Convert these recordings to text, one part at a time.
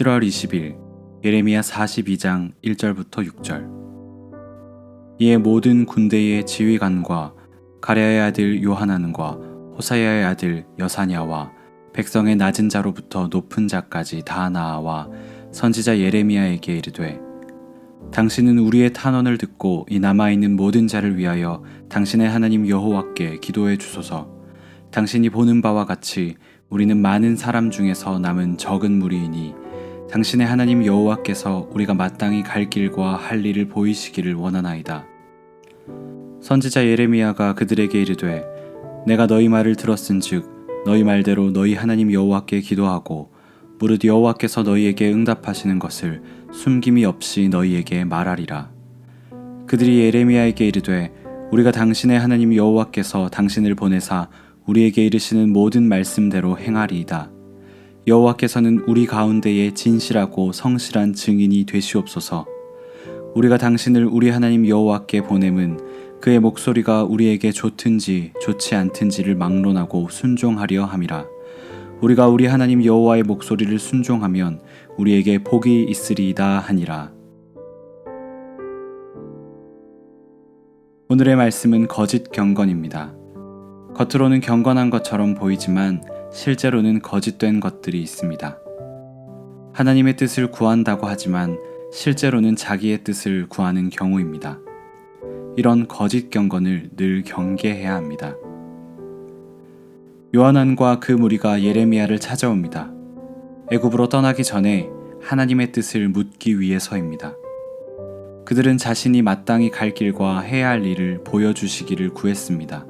7월 20일 예레미야 42장 1절부터 6절. 이에 모든 군대의 지휘관과 가랴의 아들 요하난과 호사야의 아들 여사냐와 백성의 낮은 자로부터 높은 자까지 다 나아와 선지자 예레미야에게 이르되, 당신은 우리의 탄원을 듣고 이 남아있는 모든 자를 위하여 당신의 하나님 여호와께 기도해 주소서. 당신이 보는 바와 같이 우리는 많은 사람 중에서 남은 적은 무리이니 당신의 하나님 여호와께서 우리가 마땅히 갈 길과 할 일을 보이시기를 원하나이다. 선지자 예레미야가 그들에게 이르되, 내가 너희 말을 들었은즉 너희 말대로 너희 하나님 여호와께 기도하고 무릇 여호와께서 너희에게 응답하시는 것을 숨김이 없이 너희에게 말하리라. 그들이 예레미야에게 이르되, 우리가 당신의 하나님 여호와께서 당신을 보내사 우리에게 이르시는 모든 말씀대로 행하리이다. 여호와께서는 우리 가운데에 진실하고 성실한 증인이 되시옵소서. 우리가 당신을 우리 하나님 여호와께 보냄은 그의 목소리가 우리에게 좋든지 좋지 않든지를 막론하고 순종하려 함이라. 우리가 우리 하나님 여호와의 목소리를 순종하면 우리에게 복이 있으리이다 하니라. 오늘의 말씀은 거짓 경건입니다. 겉으로는 경건한 것처럼 보이지만 실제로는 거짓된 것들이 있습니다. 하나님의 뜻을 구한다고 하지만 실제로는 자기의 뜻을 구하는 경우입니다. 이런 거짓 경건을 늘 경계해야 합니다. 요한안과 그 무리가 예레미야를 찾아옵니다. 애굽으로 떠나기 전에 하나님의 뜻을 묻기 위해서입니다. 그들은 자신이 마땅히 갈 길과 해야 할 일을 보여주시기를 구했습니다.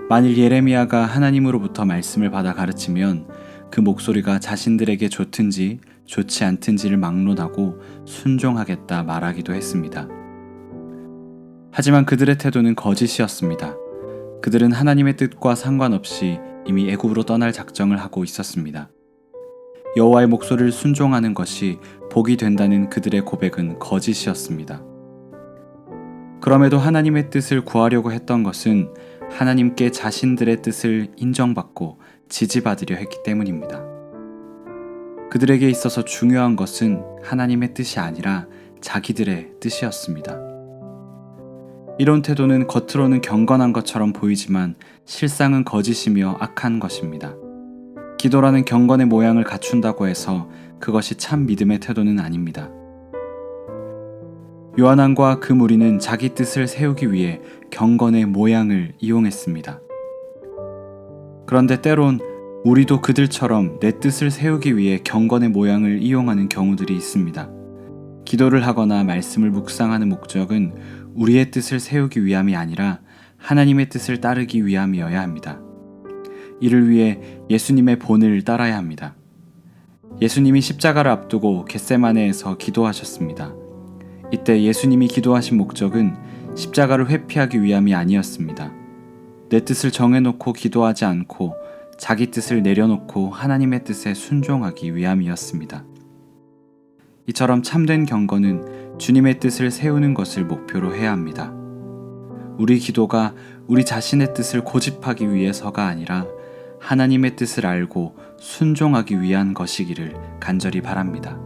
만일 예레미야가 하나님으로부터 말씀을 받아 가르치면 그 목소리가 자신들에게 좋든지 좋지 않든지를 막론하고 순종하겠다 말하기도 했습니다. 하지만 그들의 태도는 거짓이었습니다. 그들은 하나님의 뜻과 상관없이 이미 애굽으로 떠날 작정을 하고 있었습니다. 여호와의 목소리를 순종하는 것이 복이 된다는 그들의 고백은 거짓이었습니다. 그럼에도 하나님의 뜻을 구하려고 했던 것은 하나님께 자신들의 뜻을 인정받고 지지받으려 했기 때문입니다. 그들에게 있어서 중요한 것은 하나님의 뜻이 아니라 자기들의 뜻이었습니다. 이런 태도는 겉으로는 경건한 것처럼 보이지만 실상은 거짓이며 악한 것입니다. 기도라는 경건의 모양을 갖춘다고 해서 그것이 참 믿음의 태도는 아닙니다. 요한안과 그 무리는 자기 뜻을 세우기 위해 경건의 모양을 이용했습니다. 그런데 때론 우리도 그들처럼 내 뜻을 세우기 위해 경건의 모양을 이용하는 경우들이 있습니다. 기도를 하거나 말씀을 묵상하는 목적은 우리의 뜻을 세우기 위함이 아니라 하나님의 뜻을 따르기 위함이어야 합니다. 이를 위해 예수님의 본을 따라야 합니다. 예수님이 십자가를 앞두고 겟세마네에서 기도하셨습니다. 이때 예수님이 기도하신 목적은 십자가를 회피하기 위함이 아니었습니다. 내 뜻을 정해놓고 기도하지 않고 자기 뜻을 내려놓고 하나님의 뜻에 순종하기 위함이었습니다. 이처럼 참된 경건은 주님의 뜻을 세우는 것을 목표로 해야 합니다. 우리 기도가 우리 자신의 뜻을 고집하기 위해서가 아니라 하나님의 뜻을 알고 순종하기 위한 것이기를 간절히 바랍니다.